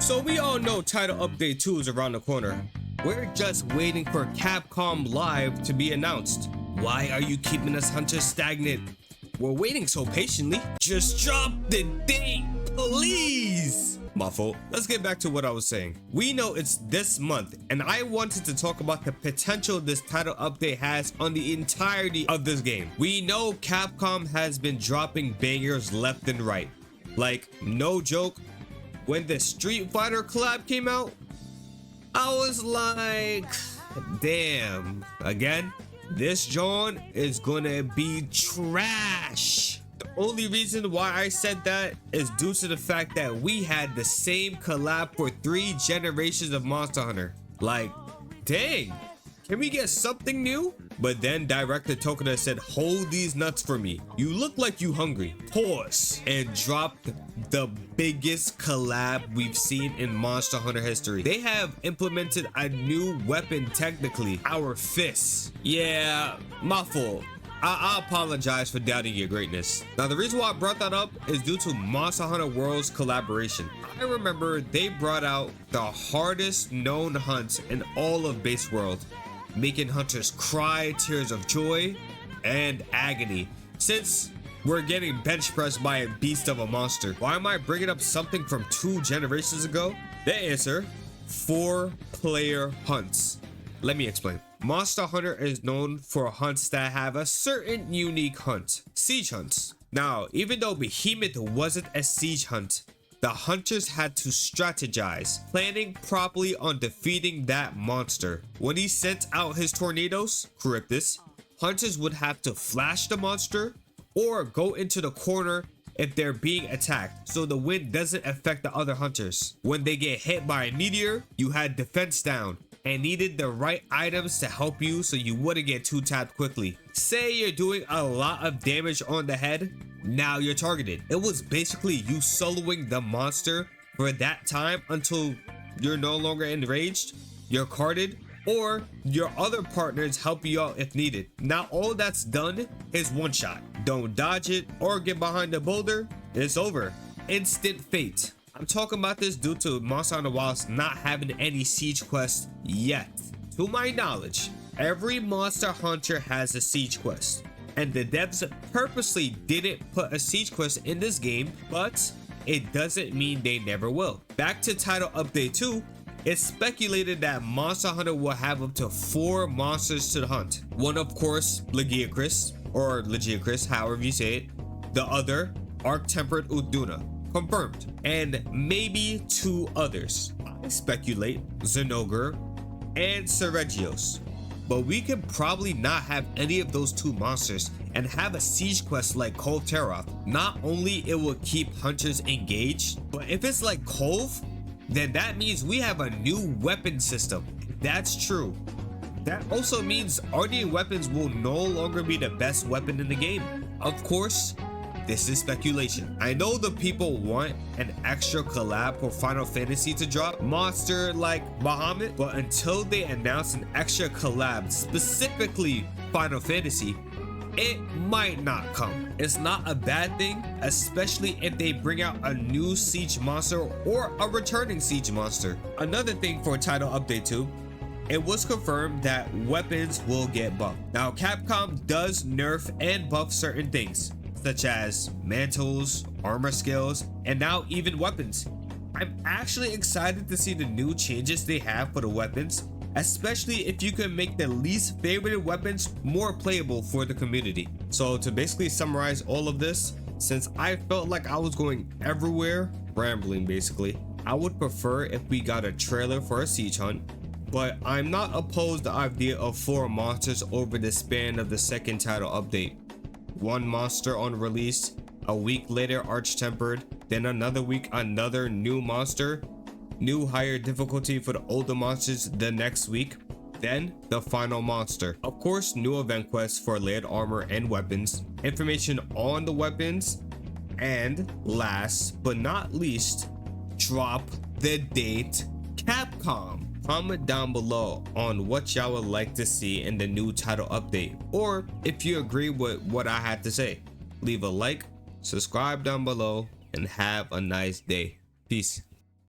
So we all know Title Update 2 is around the corner. We're just waiting for Capcom Live to be announced. Why are you keeping us hunters stagnant? We're waiting so patiently. Just drop the date, please. My fault. Let's get back to what I was saying. We know it's this month, and I wanted to talk about the potential this title update has on the entirety of this game. We know Capcom has been dropping bangers left and right. Like, no joke, when the Street Fighter collab came out, I was like, damn, again? This John is gonna be trash. The only reason why I said that is due to the fact that we had the same collab for 3 generations of Monster Hunter. Like, dang, can we get something new? But then director Tokuna said, hold these nuts for me. You look like you hungry. Pause. And dropped the biggest collab we've seen in Monster Hunter history. They have implemented a new weapon technically, our fists. Yeah, my fault. I apologize for doubting your greatness. Now, the reason why I brought that up is due to Monster Hunter World's collaboration. I remember they brought out the hardest known hunt in all of Base World, making hunters cry tears of joy and agony. Since we're getting bench pressed by a beast of a monster, why am I bringing up something from 2 generations ago? The answer: 4-player hunts. Let me explain. Monster Hunter is known for hunts that have a certain unique hunt, siege hunts. Now, even though Behemoth wasn't a siege hunt, the hunters had to strategize, planning properly on defeating that monster. When he sent out his tornadoes, Charybdis, hunters would have to flash the monster or go into the corner if they're being attacked, so the wind doesn't affect the other hunters. When they get hit by a meteor, you had defense down and needed the right items to help you so you wouldn't get 2-tapped quickly. Say you're doing a lot of damage on the head, now you're targeted. It was basically you soloing the monster for that time until you're no longer enraged, you're carded, or your other partners help you out if needed. Now all that's done is one shot. Don't dodge it or get behind the boulder, it's over. Instant fate. I'm talking about this due to Monster Hunter Wilds not having any siege quests yet. To my knowledge, every Monster Hunter has a siege quest, and the devs purposely didn't put a siege quest in this game, but it doesn't mean they never will. Back to Title Update 2, it's speculated that Monster Hunter will have up to 4 monsters to hunt. One, of course, Lagiacrus, or Lagiacrus, however you say it. The other, Arc-tempered Uduna. Confirmed. And maybe 2 others. I speculate Zenogre and Seregios. But we can probably not have any of those 2 monsters and have a siege quest like Cove Teroth. Not only it will keep hunters engaged, but if it's like Cove, then that means we have a new weapon system. That's true. That also means artian weapons will no longer be the best weapon in the game. Of course, this is speculation. I know the people want an extra collab for Final Fantasy to drop, monster like Bahamut, but until they announce an extra collab, specifically Final Fantasy, it might not come. It's not a bad thing, especially if they bring out a new siege monster or a returning siege monster. Another thing for Title Update 2, it was confirmed that weapons will get buffed. Now, Capcom does nerf and buff certain things, such as mantles, armor skills, and now even weapons. I'm actually excited to see the new changes they have for the weapons, especially if you can make the least favorite weapons more playable for the community. So to basically summarize all of this, since I felt like I was going everywhere, rambling basically, I would prefer if we got a trailer for a siege hunt, but I'm not opposed to the idea of 4 monsters over the span of the second title update. 1 monster on release, a week later arch-tempered, then another week another new monster, new higher difficulty for the older monsters the next week, then the final monster. Of course, new event quests for layered armor and weapons, information on the weapons, and last but not least, drop the date. Capcom. Comment down below on what y'all would like to see in the new title update, or if you agree with what I had to say. Leave a like, subscribe down below, and have a nice day. Peace.